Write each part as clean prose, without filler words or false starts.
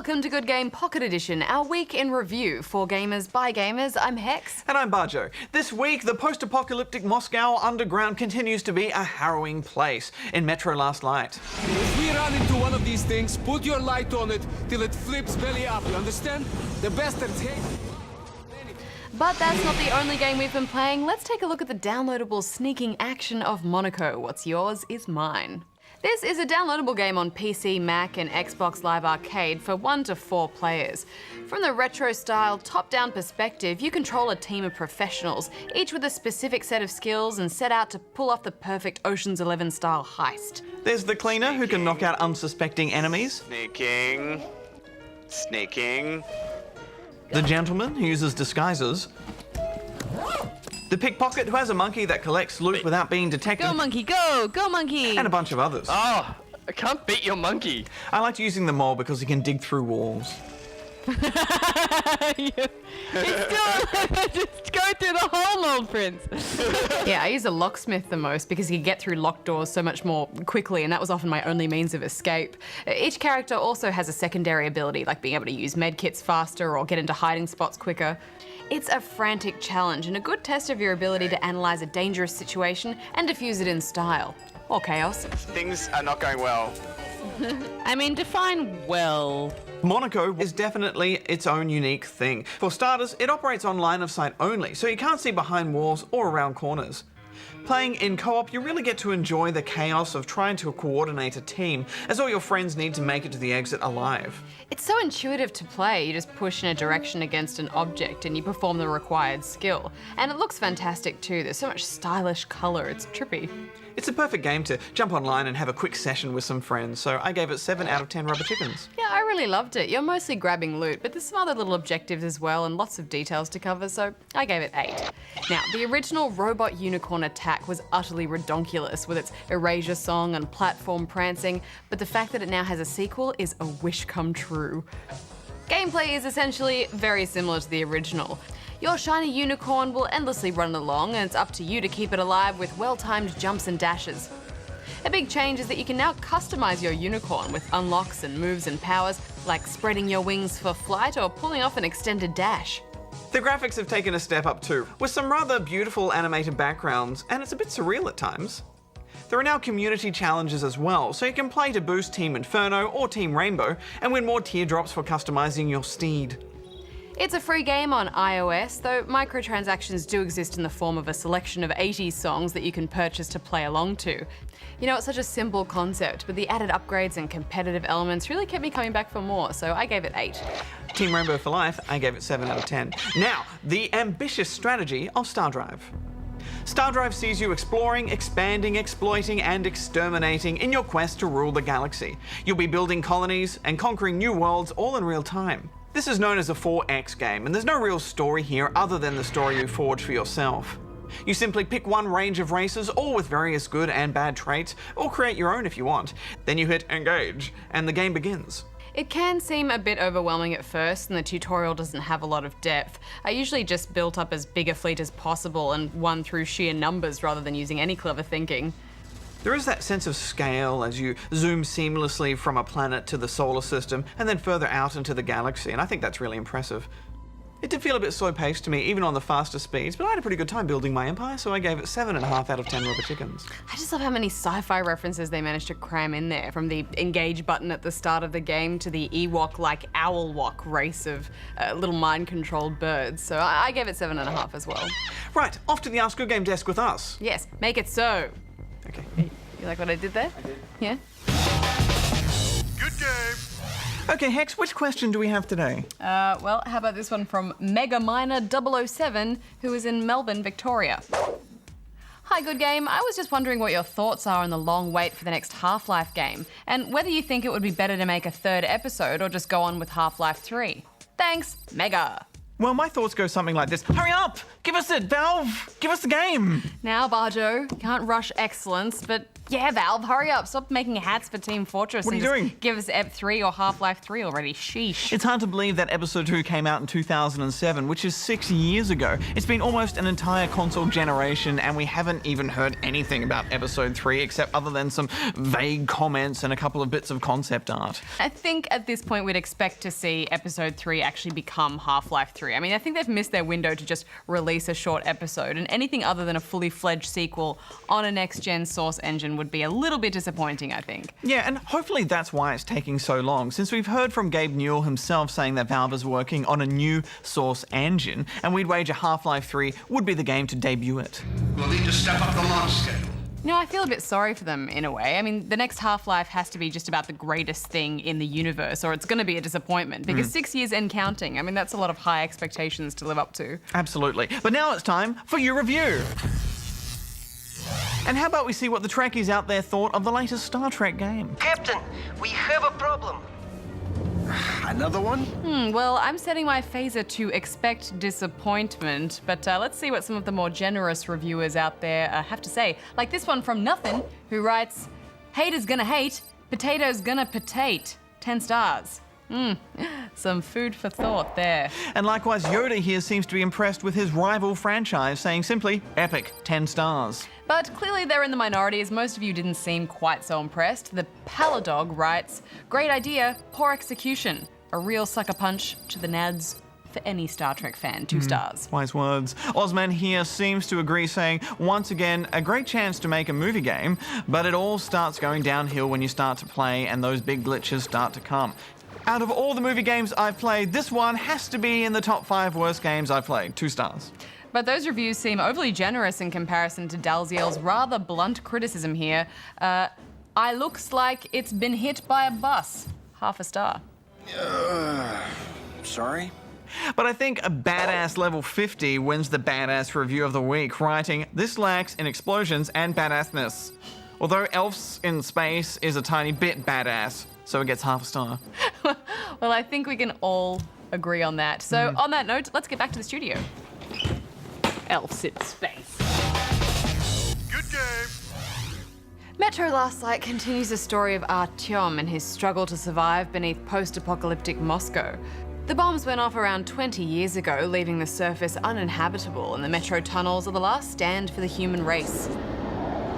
Welcome to Good Game Pocket Edition, our week in review for gamers by gamers. I'm Hex. And I'm Barjo. This week, the post-apocalyptic Moscow underground continues to be a harrowing place in Metro Last Light. If we run into one of these things, put your light on it till it flips belly up, you understand? The bastards hate... But that's not the only game we've been playing. Let's take a look at the downloadable sneaking action of Monaco. What's yours is mine. This is a downloadable game on PC, Mac and Xbox Live Arcade for 1 to 4 players. From the retro-style, top-down perspective, you control a team of professionals, each with a specific set of skills and set out to pull off the perfect Ocean's 11-style heist. There's the cleaner who can knock out unsuspecting enemies. Sneaking. The gentleman who uses disguises. The pickpocket who has a monkey that collects loot without being detected. Go monkey, go! Go monkey! And a bunch of others. Oh, I can't beat your monkey. I liked using the mole because he can dig through walls. It's still just go through the whole mold, Prince. Yeah, I use a locksmith the most because you get through locked doors so much more quickly, and that was often my only means of escape. Each character also has a secondary ability, like being able to use medkits faster or get into hiding spots quicker. It's a frantic challenge and a good test of your ability to analyze a dangerous situation and defuse it in style. Or chaos. Things are not going well. I mean, define well. Monaco is definitely its own unique thing. For starters, it operates on line of sight only, so you can't see behind walls or around corners. Playing in co-op, you really get to enjoy the chaos of trying to coordinate a team, as all your friends need to make it to the exit alive. It's so intuitive to play. You just push in a direction against an object and you perform the required skill. And it looks fantastic too. There's so much stylish colour, it's trippy. It's a perfect game to jump online and have a quick session with some friends, so I gave it 7 out of 10 rubber chickens. Yeah, I really loved it. You're mostly grabbing loot, but there's some other little objectives as well and lots of details to cover, so I gave it 8. Now, the original Robot Unicorn Attack was utterly redonkulous with its Erasure song and platform prancing, but the fact that it now has a sequel is a wish come true. Gameplay is essentially very similar to the original. Your shiny unicorn will endlessly run along, and it's up to you to keep it alive with well-timed jumps and dashes. A big change is that you can now customize your unicorn with unlocks and moves and powers, like spreading your wings for flight or pulling off an extended dash. The graphics have taken a step up too, with some rather beautiful animated backgrounds, and it's a bit surreal at times. There are now community challenges as well, so you can play to boost Team Inferno or Team Rainbow and win more teardrops for customizing your steed. It's a free game on iOS, though microtransactions do exist in the form of a selection of 80s songs that you can purchase to play along to. You know, it's such a simple concept, but the added upgrades and competitive elements really kept me coming back for more, so I gave it 8. Team Rainbow for Life, I gave it 7 out of 10. Now, the ambitious strategy of StarDrive. StarDrive sees you exploring, expanding, exploiting, and exterminating in your quest to rule the galaxy. You'll be building colonies and conquering new worlds all in real time. This is known as a 4X game, and there's no real story here other than the story you forge for yourself. You simply pick one range of races, all with various good and bad traits, or create your own if you want. Then you hit engage, and the game begins. It can seem a bit overwhelming at first, and the tutorial doesn't have a lot of depth. I usually just built up as big a fleet as possible and won through sheer numbers rather than using any clever thinking. There is that sense of scale as you zoom seamlessly from a planet to the solar system and then further out into the galaxy, and I think that's really impressive. It did feel a bit slow-paced to me, even on the faster speeds, but I had a pretty good time building my empire, so I gave it 7.5 out of 10 rubber chickens. I just love how many sci-fi references they managed to cram in there, from the engage button at the start of the game to the Ewok-like Owlwalk race of little mind-controlled birds, so I gave it 7.5 as well. Right, off to the Ask Good Game desk with us. Yes, make it so. Okay. You like what I did there? I did. Yeah? Good game. Okay, Hex, which question do we have today? Well, how about this one from Mega Miner 007, who is in Melbourne, Victoria. Hi, Good Game. I was just wondering what your thoughts are on the long wait for the next Half-Life game, and whether you think it would be better to make a 3rd episode or just go on with Half-Life 3. Thanks, Mega. Well, my thoughts go something like this. Hurry up! Give us it, Valve! Give us the game! Now, Barjo, you can't rush excellence, but Yeah, Valve, hurry up. Stop making hats for Team Fortress. What are and you just doing? Give us Ep 3 or Half-Life 3 already. Sheesh. It's hard to believe that Episode 2 came out in 2007, which is 6 years ago. It's been almost an entire console generation, and we haven't even heard anything about Episode 3, except other than some vague comments and a couple of bits of concept art. I think at this point we'd expect to see Episode 3 actually become Half-Life 3. I mean, I think they've missed their window to just release a short episode, and anything other than a fully fledged sequel on a next-gen Source engine would be a little bit disappointing, I think. Yeah, and hopefully that's why it's taking so long, since we've heard from Gabe Newell himself saying that Valve is working on a new Source engine, and we'd wager Half-Life 3 would be the game to debut it. We'll need to step up the launch schedule. You know, I feel a bit sorry for them in a way. I mean, the next Half-Life has to be just about the greatest thing in the universe, or it's going to be a disappointment, because 6 years and counting, I mean, that's a lot of high expectations to live up to. Absolutely. But now it's time for your review. And how about we see what the Trekkies out there thought of the latest Star Trek game? Captain, we have a problem. Another one? Well, I'm setting my phaser to expect disappointment, but let's see what some of the more generous reviewers out there have to say. Like this one from Nothing, who writes, "Haters gonna hate, potatoes gonna potate. 10 stars. Some food for thought there." And likewise, Yoda here seems to be impressed with his rival franchise, saying simply, epic, 10 stars. But clearly they're in the minority, as most of you didn't seem quite so impressed. The Paladog writes, "Great idea, poor execution. A real sucker punch to the nads for any Star Trek fan. 2 stars." Wise words. Ozman here seems to agree, saying, once again, a great chance to make a movie game, but it all starts going downhill when you start to play and those big glitches start to come. Out of all the movie games I've played, this one has to be in the top 5 worst games I've played. 2 stars. But those reviews seem overly generous in comparison to Dalziel's rather blunt criticism here. I looks like it's been hit by a bus. Half a star. Sorry? But I think a badass level 50 wins the badass review of the week, writing, "This lacks in explosions and badassness. Although Elves in Space is a tiny bit badass, so it gets half a star." Well, I think we can all agree on that. So on that note, let's get back to the studio. Elves in Space. Good game. Metro Last Light continues the story of Artyom and his struggle to survive beneath post-apocalyptic Moscow. The bombs went off around 20 years ago, leaving the surface uninhabitable, and the metro tunnels are the last stand for the human race.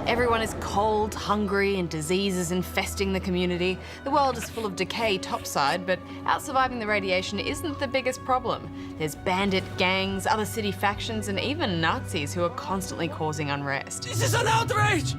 Everyone is cold, hungry, and diseases infesting the community. The world is full of decay topside, but out surviving the radiation isn't the biggest problem. There's bandit gangs, other city factions, and even Nazis who are constantly causing unrest. This is an outrage!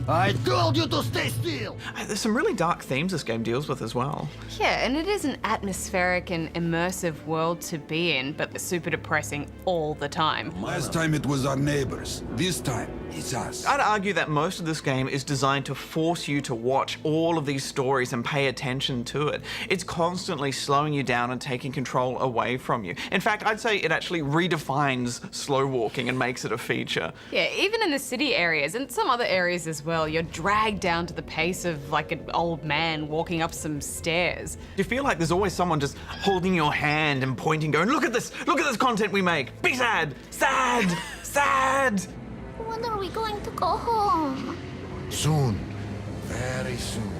I told you to stay still! There's some really dark themes this game deals with as well. Yeah, and it is an atmospheric and immersive world to be in, but super depressing all the time. Last time it was our neighbors. This time, it's us. I'd argue that most of this game is designed to force you to watch all of these stories and pay attention to it. It's constantly slowing you down and taking control away from you. In fact, I'd say it actually redefines slow walking and makes it a feature. Yeah, even in the city areas and some other areas as well, you're dragged down to the pace of like an old man walking up some stairs. You feel like there's always someone just holding your hand and pointing, going, look at this content we make. Be sad, sad, sad. When are we going to go home? Soon. Very soon.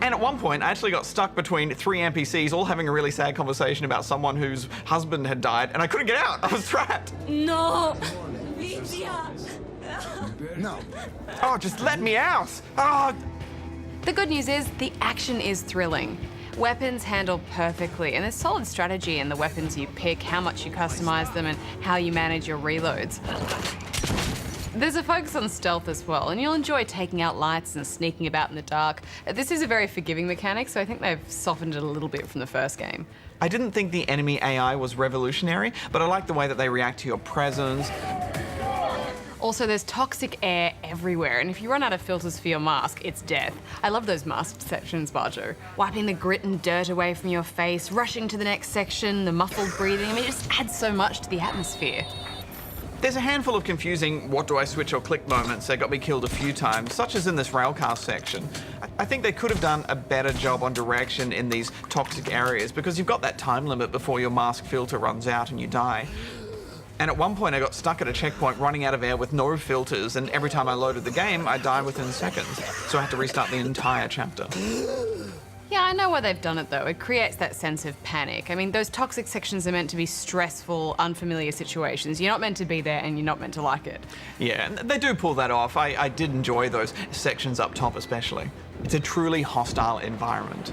And at one point, I actually got stuck between 3 NPCs all having a really sad conversation about someone whose husband had died, and I couldn't get out. I was trapped. No! No. Oh, just let me out. Oh. The good news is the action is thrilling. Weapons handled perfectly, and there's solid strategy in the weapons you pick, how much you customize them, and how you manage your reloads. There's a focus on stealth as well, and you'll enjoy taking out lights and sneaking about in the dark. This is a very forgiving mechanic, so I think they've softened it a little bit from the first game. I didn't think the enemy AI was revolutionary, but I like the way that they react to your presence. Also, there's toxic air everywhere, and if you run out of filters for your mask, it's death. I love those masked sections, Barjo. Wiping the grit and dirt away from your face, rushing to the next section, the muffled breathing, I mean, it just adds so much to the atmosphere. There's a handful of confusing what do I switch or click moments that got me killed a few times, such as in this railcar section. I think they could have done a better job on direction in these toxic areas because you've got that time limit before your mask filter runs out and you die. And at one point I got stuck at a checkpoint running out of air with no filters, and every time I loaded the game, I died within seconds. So I had to restart the entire chapter. Yeah, I know why they've done it though. It creates that sense of panic. I mean, those toxic sections are meant to be stressful, unfamiliar situations. You're not meant to be there and you're not meant to like it. Yeah, and they do pull that off. I did enjoy those sections up top especially. It's a truly hostile environment.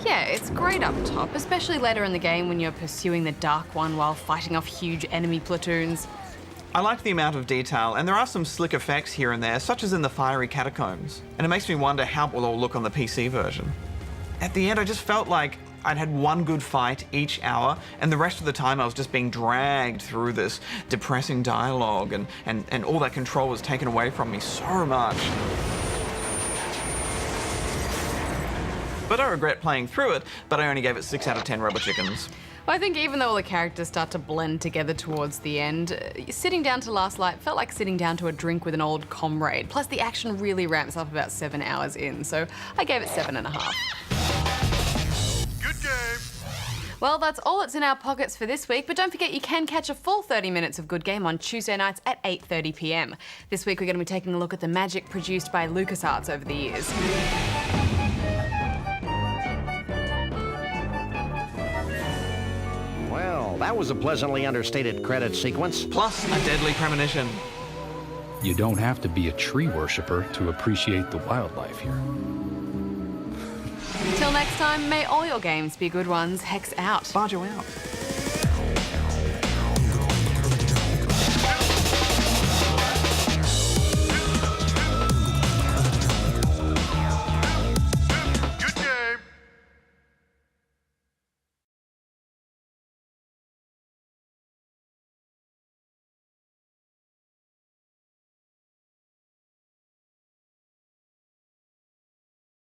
Yeah, it's great up top, especially later in the game when you're pursuing the Dark One while fighting off huge enemy platoons. I liked the amount of detail, and there are some slick effects here and there, such as in the fiery catacombs. And it makes me wonder how it will all look on the PC version. At the end, I just felt like I'd had one good fight each hour, and the rest of the time I was just being dragged through this depressing dialogue, and all that control was taken away from me so much. But I regret playing through it, but I only gave it 6 out of 10 rubber chickens. Well, I think even though all the characters start to blend together towards the end, sitting down to Last Light felt like sitting down to a drink with an old comrade. Plus, the action really ramps up about 7 hours in, so I gave it 7.5. Good game. Well, that's all that's in our pockets for this week, but don't forget you can catch a full 30 minutes of Good Game on Tuesday nights at 8:30 p.m. This week we're going to be taking a look at the magic produced by LucasArts over the years. Well, that was a pleasantly understated credit sequence. Plus a deadly premonition. You don't have to be a tree worshiper to appreciate the wildlife here. Till next time, may all your games be good ones. Hex out. Barjo out.